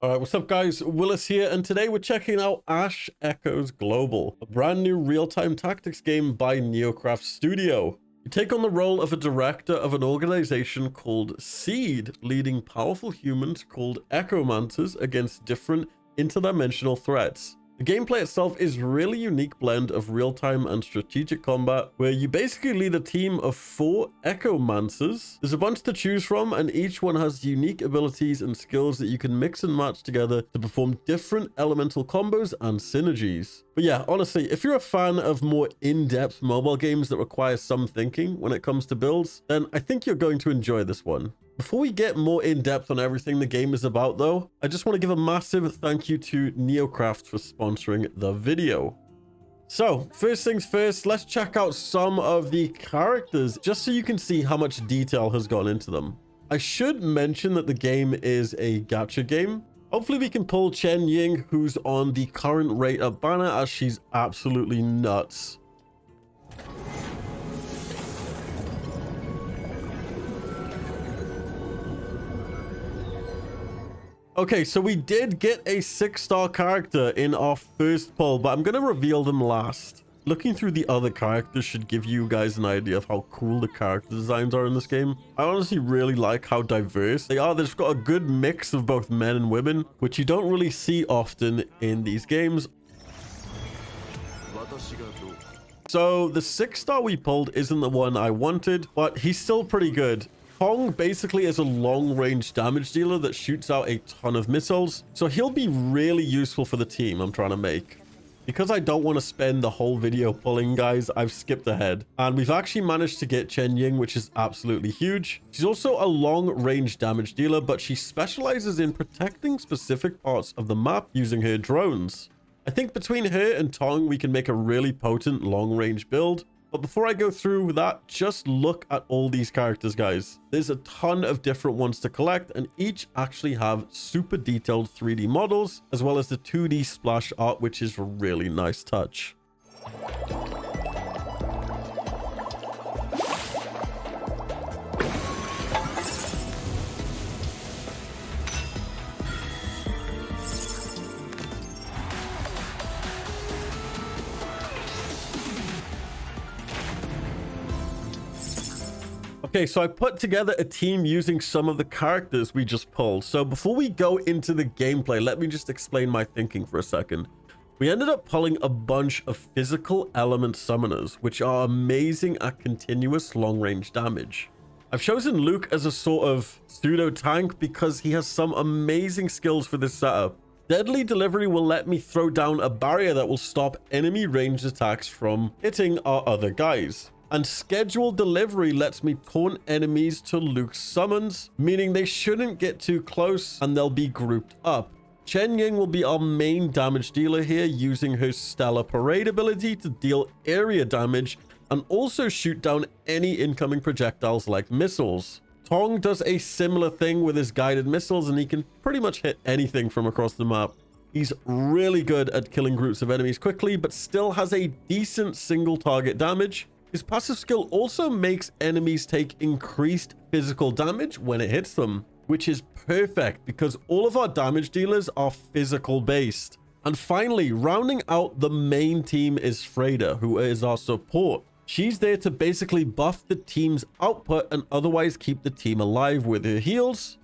All right, what's up, guys? Willis here, and today we're checking out Ash Echoes Global, a brand new real-time tactics game by Neocraft Studio. You take on the role of a director of an organization called Seed, leading powerful humans called Echomancers against different interdimensional threats. The gameplay itself is really unique blend of real-time and strategic combat, where you basically lead a team of 4 Echomancers. There's a bunch to choose from, and each one has unique abilities and skills that you can mix and match together to perform different elemental combos and synergies. But yeah, honestly, if you're a fan of more in-depth mobile games that require some thinking when it comes to builds, then I think you're going to enjoy this one. Before we get more in-depth on everything the game is about though, I just want to give a massive thank you to Neocraft for sponsoring the video. So, first things first, let's check out some of the characters just so you can see how much detail has gone into them. I should mention that the game is a gacha game. Hopefully we can pull Chen Ying, who's on the current rate up banner, as she's absolutely nuts. Okay, so we did get a 6-star character in our first pull, but I'm going to reveal them last. Looking through the other characters should give you guys an idea of how cool the character designs are in this game. I honestly really like how diverse they are. They've got a good mix of both men and women, which you don't really see often in these games. So the 6-star we pulled isn't the one I wanted, but he's still pretty good. Tong basically is a long-range damage dealer that shoots out a ton of missiles, so he'll be really useful for the team I'm trying to make. Because I don't want to spend the whole video pulling, guys, I've skipped ahead. And we've actually managed to get Chen Ying, which is absolutely huge. She's also a long-range damage dealer, but she specializes in protecting specific parts of the map using her drones. I think between her and Tong, we can make a really potent long-range build. But before I go through that, just look at all these characters, guys. There's a ton of different ones to collect, and each actually have super detailed 3D models, as well as the 2D splash art, which is a really nice touch. Okay, so I put together a team using some of the characters we just pulled. So before we go into the gameplay, let me just explain my thinking for a second. We ended up pulling a bunch of physical element summoners, which are amazing at continuous long-range damage. I've chosen Luke as a sort of pseudo tank because he has some amazing skills for this setup. Deadly Delivery will let me throw down a barrier that will stop enemy ranged attacks from hitting our other guys. And Scheduled Delivery lets me taunt enemies to Luke's summons, meaning they shouldn't get too close and they'll be grouped up. Chen Ying will be our main damage dealer here, using her Stellar Parade ability to deal area damage and also shoot down any incoming projectiles like missiles. Tong does a similar thing with his guided missiles, and he can pretty much hit anything from across the map. He's really good at killing groups of enemies quickly, but still has a decent single target damage. His passive skill also makes enemies take increased physical damage when it hits them, which is perfect because all of our damage dealers are physical based. And finally, rounding out the main team is Freda, who is our support. She's there to basically buff the team's output and otherwise keep the team alive with her heals.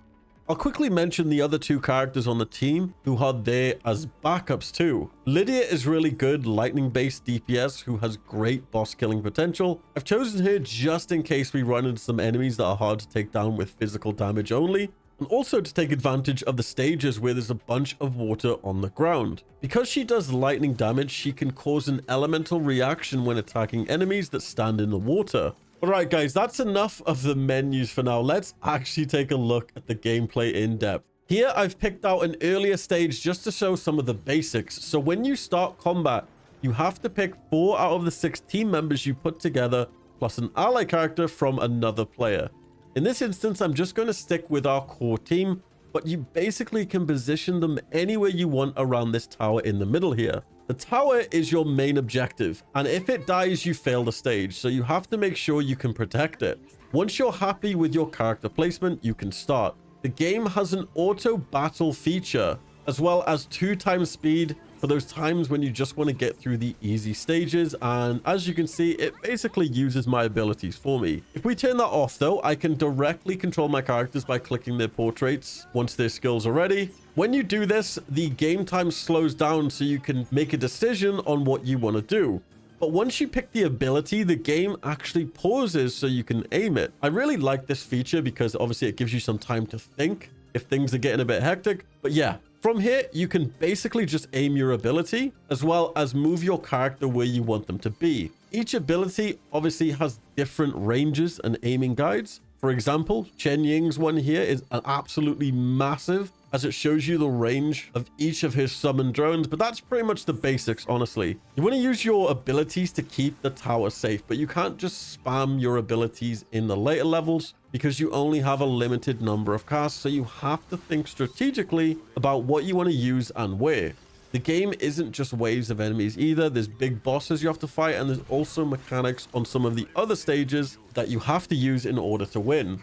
I'll quickly mention the other 2 characters on the team who are there as backups too. Lydia is really good lightning-based DPS who has great boss killing potential. I've chosen her just in case we run into some enemies that are hard to take down with physical damage only, and also to take advantage of the stages where there's a bunch of water on the ground. Because she does lightning damage, she can cause an elemental reaction when attacking enemies that stand in the water. Alright guys, that's enough of the menus for now. Let's actually take a look at the gameplay in depth. Here I've picked out an earlier stage just to show some of the basics. So when you start combat, you have to pick 4 out of the 6 team members you put together, plus an ally character from another player. In this instance, I'm just going to stick with our core team, but you basically can position them anywhere you want around this tower in the middle here. The tower is your main objective, and if it dies, you fail the stage, so you have to make sure you can protect it. Once you're happy with your character placement, you can start. The game has an auto battle feature, as well as 2 times speed for those times when you just want to get through the easy stages. And as you can see, it basically uses my abilities for me. If we turn that off though, I can directly control my characters by clicking their portraits once their skills are ready. When you do this, the game time slows down so you can make a decision on what you want to do. But once you pick the ability, the game actually pauses so you can aim it. I really like this feature because obviously it gives you some time to think if things are getting a bit hectic. But yeah, from here, you can basically just aim your ability as well as move your character where you want them to be. Each ability obviously has different ranges and aiming guides. For example, Chen Ying's one here is absolutely massive as it shows you the range of each of his summoned drones, but that's pretty much the basics, honestly. You want to use your abilities to keep the tower safe, but you can't just spam your abilities in the later levels because you only have a limited number of casts, so you have to think strategically about what you want to use and where. The game isn't just waves of enemies either. There's big bosses you have to fight, and there's also mechanics on some of the other stages that you have to use in order to win.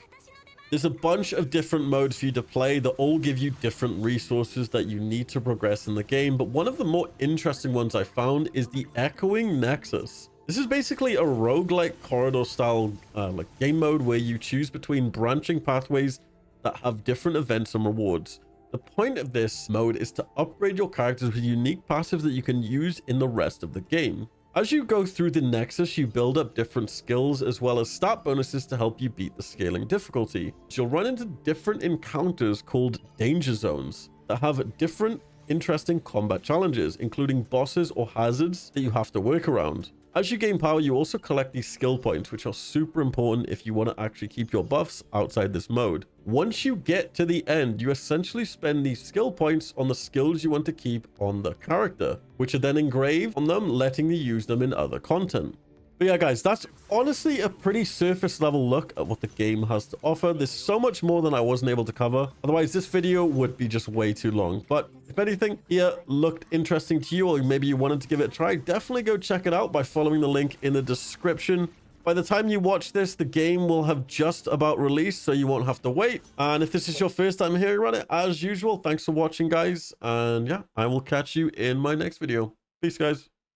There's a bunch of different modes for you to play that all give you different resources that you need to progress in the game, but one of the more interesting ones I found is the Echoing Nexus. This is basically a roguelike corridor style game mode where you choose between branching pathways that have different events and rewards. The point of this mode is to upgrade your characters with unique passives that you can use in the rest of the game. As you go through the Nexus, you build up different skills as well as stat bonuses to help you beat the scaling difficulty. You'll run into different encounters called danger zones that have different interesting combat challenges, including bosses or hazards that you have to work around. As you gain power, you also collect these skill points, which are super important if you want to actually keep your buffs outside this mode. Once you get to the end, you essentially spend these skill points on the skills you want to keep on the character, which are then engraved on them, letting you use them in other content. But yeah, guys, that's honestly a pretty surface level look at what the game has to offer. There's so much more than I wasn't able to cover. Otherwise, this video would be just way too long. But if anything here looked interesting to you, or maybe you wanted to give it a try, definitely go check it out by following the link in the description. By the time you watch this, the game will have just about released, so you won't have to wait. And if this is your first time hearing about it, as usual, thanks for watching, guys. And yeah, I will catch you in my next video. Peace, guys.